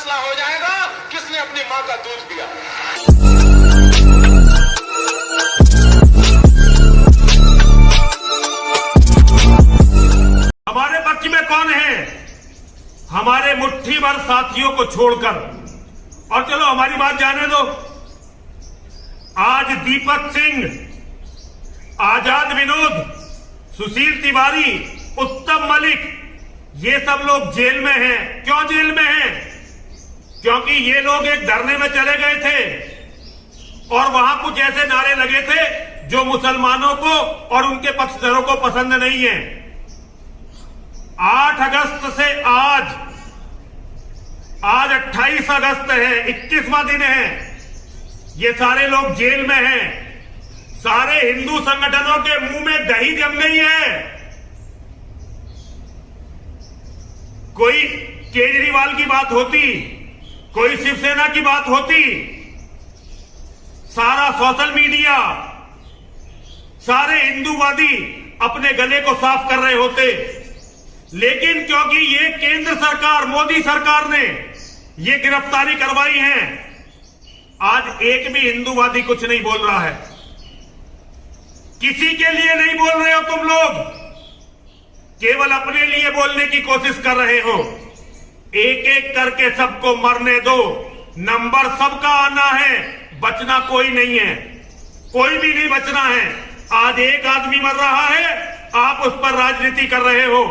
फैसला हो जाएगा किसने अपनी मां का दूध पिया। हमारे पक्ष में कौन है? हमारे मुट्ठी भर साथियों को छोड़कर। और चलो हमारी बात जाने दो। आज दीपक सिंह, आजाद विनोद, सुशील तिवारी, उत्तम मलिक, ये सब लोग जेल में हैं। क्यों जेल में हैं? क्योंकि ये लोग एक धरने में चले गए थे और वहां कुछ ऐसे नारे लगे थे जो मुसलमानों को और उनके पक्षधरों को पसंद नहीं है। 8 अगस्त से आज 28 अगस्त है, 21वां दिन है। ये सारे लोग जेल में हैं। सारे हिंदू संगठनों के मुंह में दही जम गई है। कोई केजरीवाल की बात होती, कोई शिवसेना की बात होती, सारा सोशल मीडिया, सारे हिंदूवादी अपने गले को साफ कर रहे होते। लेकिन क्योंकि ये केंद्र सरकार, मोदी सरकार ने ये गिरफ्तारी करवाई है, आज एक भी हिंदूवादी कुछ नहीं बोल रहा है। किसी के लिए नहीं बोल रहे हो तुम लोग, केवल अपने लिए बोलने की कोशिश कर रहे हो। एक एक करके सबको मरने दो। नंबर सबका आना है, बचना कोई नहीं है, कोई भी नहीं बचना है। आज एक आदमी मर रहा है, आप उस पर राजनीति कर रहे हो।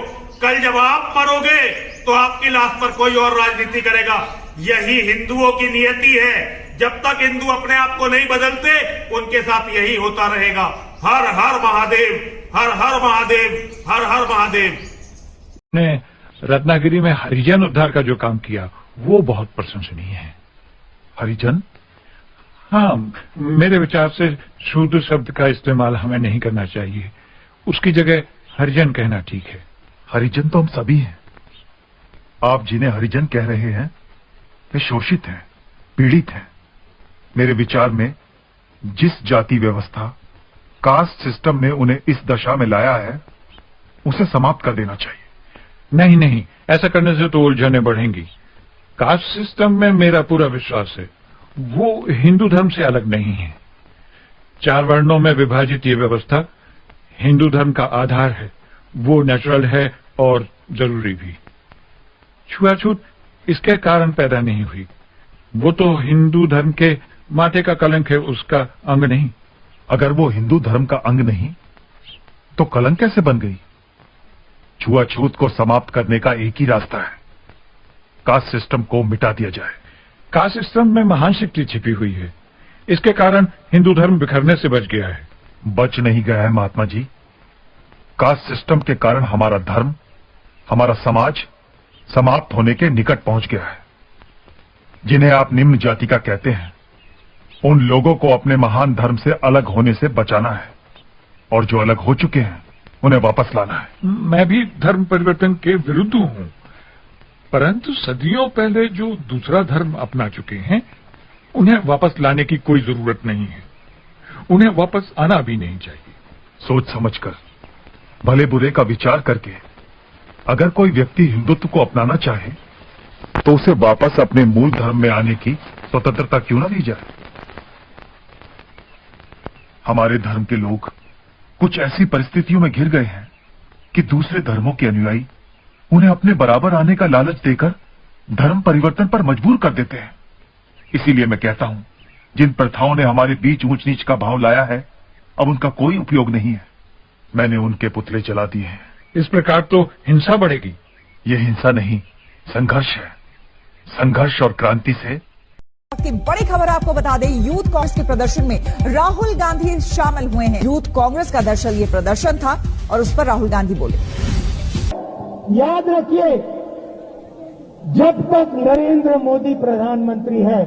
कल जब आप मरोगे तो आपकी लाश पर कोई और राजनीति करेगा। यही हिंदुओं की नियति है। जब तक हिंदू अपने आप को नहीं बदलते, उनके साथ यही होता रहेगा। हर हर महादेव, हर हर महादेव, हर हर महादेव। ने रत्नागिरी में हरिजन उद्धार का जो काम किया वो बहुत प्रशंसनीय है। हरिजन? हाँ, मेरे विचार से शूद्र शब्द का इस्तेमाल हमें नहीं करना चाहिए। उसकी जगह हरिजन कहना ठीक है। हरिजन तो हम सभी हैं। आप जिन्हें हरिजन कह रहे हैं वे शोषित हैं, पीड़ित हैं। मेरे विचार में जिस जाति व्यवस्था, कास्ट सिस्टम ने उन्हें इस दशा में लाया है, उसे समाप्त कर देना चाहिए। नहीं नहीं, ऐसा करने से तो उलझनें बढ़ेंगी। कास्ट सिस्टम में मेरा पूरा विश्वास है, वो हिंदू धर्म से अलग नहीं है। 4 वर्णों में विभाजित ये व्यवस्था हिंदू धर्म का आधार है। वो नेचुरल है और जरूरी भी। छुआछूत इसके कारण पैदा नहीं हुई। वो तो हिंदू धर्म के माथे का कलंक है, उसका अंग नहीं। अगर वो हिंदू धर्म का अंग नहीं तो कलंक कैसे बन गई? छुआछूत को समाप्त करने का एक ही रास्ता है, कास्ट सिस्टम को मिटा दिया जाए। कास्ट सिस्टम में महान शक्ति छिपी हुई है। इसके कारण हिंदू धर्म बिखरने से बच गया है। बच नहीं गया है महात्मा जी। कास्ट सिस्टम के कारण हमारा धर्म, हमारा समाज समाप्त होने के निकट पहुंच गया है। जिन्हें आप निम्न जाति का कहते हैं, उन लोगों को अपने महान धर्म से अलग होने से बचाना है, और जो अलग हो चुके हैं उन्हें वापस लाना है। मैं भी धर्म परिवर्तन के विरुद्ध हूं, परंतु सदियों पहले जो दूसरा धर्म अपना चुके हैं, उन्हें वापस लाने की कोई जरूरत नहीं है। उन्हें वापस आना भी नहीं चाहिए। सोच समझकर, भले बुरे का विचार करके, अगर कोई व्यक्ति हिंदुत्व को अपनाना चाहे तो उसे वापस अपने मूल धर्म में आने की स्वतंत्रता क्यों न दी जाए। हमारे धर्म के लोग कुछ ऐसी परिस्थितियों में घिर गए हैं कि दूसरे धर्मों के अनुयायी उन्हें अपने बराबर आने का लालच देकर धर्म परिवर्तन पर मजबूर कर देते हैं। इसीलिए मैं कहता हूं, जिन प्रथाओं ने हमारे बीच ऊंच नीच का भाव लाया है, अब उनका कोई उपयोग नहीं है। मैंने उनके पुतले जला दिए हैं। इस प्रकार तो हिंसा बढ़ेगी। यह हिंसा नहीं, संघर्ष है। संघर्ष और क्रांति से। की बड़ी खबर आपको बता दें, यूथ कांग्रेस के प्रदर्शन में राहुल गांधी शामिल हुए हैं। यूथ कांग्रेस का दरअसल ये प्रदर्शन था और उस पर राहुल गांधी बोले। याद रखिए, जब तक नरेंद्र मोदी प्रधानमंत्री है,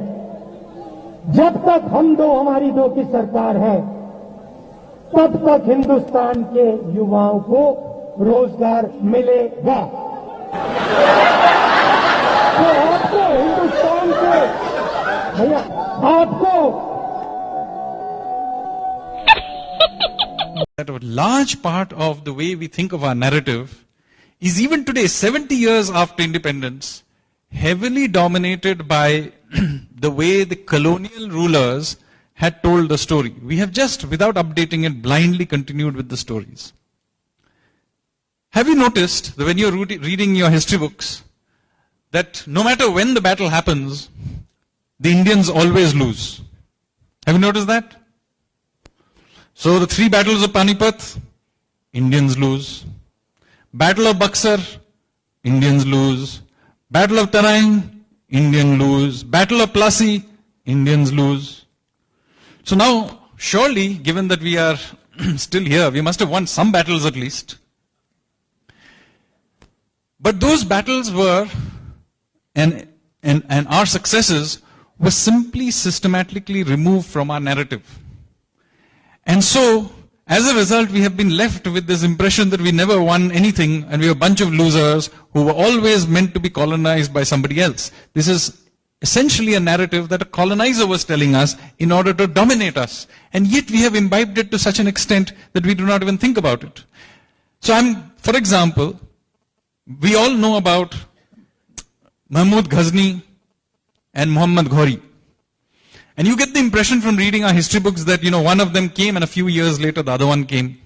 जब तक हमारी दो की सरकार है, तब तक हिंदुस्तान के युवाओं को रोजगार मिलेगा। तो आपको हिंदुस्तान के भैया, आपको that a large part of the way we think of our narrative is even today, 70 years after independence, heavily dominated by the way the colonial rulers had told the story. We have just, without updating it, blindly continued with the stories. Have you noticed that when you're reading your history books, that no matter when the battle happens, the Indians always lose? Have you noticed that? So the 3 battles of Panipat, Indians lose. Battle of Buxar, Indians lose. Battle of Tarain, Indians lose. Battle of Plassey, Indians lose. So now, surely, given that we are still here, we must have won some battles at least. But those battles were, and our successes were simply systematically removed from our narrative. And so, as a result, we have been left with this impression that we never won anything and we were a bunch of losers who were always meant to be colonized by somebody else. This is essentially a narrative that a colonizer was telling us in order to dominate us. And yet we have imbibed it to such an extent that we do not even think about it. So for example, we all know about Mahmud Ghazni and Muhammad Ghori. And you get the impression from reading our history books that, one of them came and a few years later the other one came.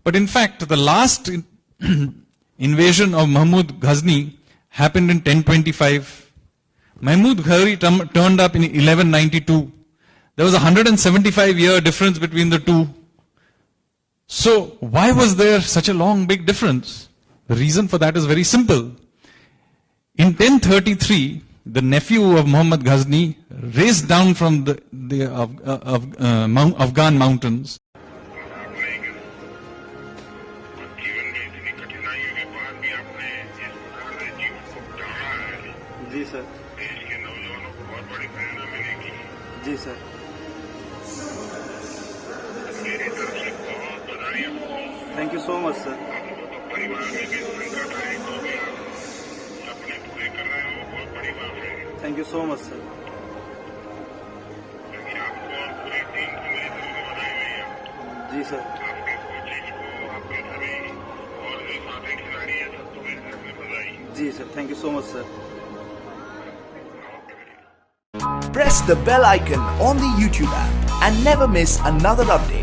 But in fact, the last invasion of Mahmud Ghazni happened in 1025. Mahmud Ghori turned up in 1192. There was a 175-year difference between the two. So why was there such a long, big difference? The reason for that is very simple. In 1033, the nephew of Muhammad Ghazni raced down from the Afghan mountains. जी sir जी sir thank you so much sir thank you so much sir जी sir जी sir thank you so much sir Press the bell icon on the YouTube app and never miss another update.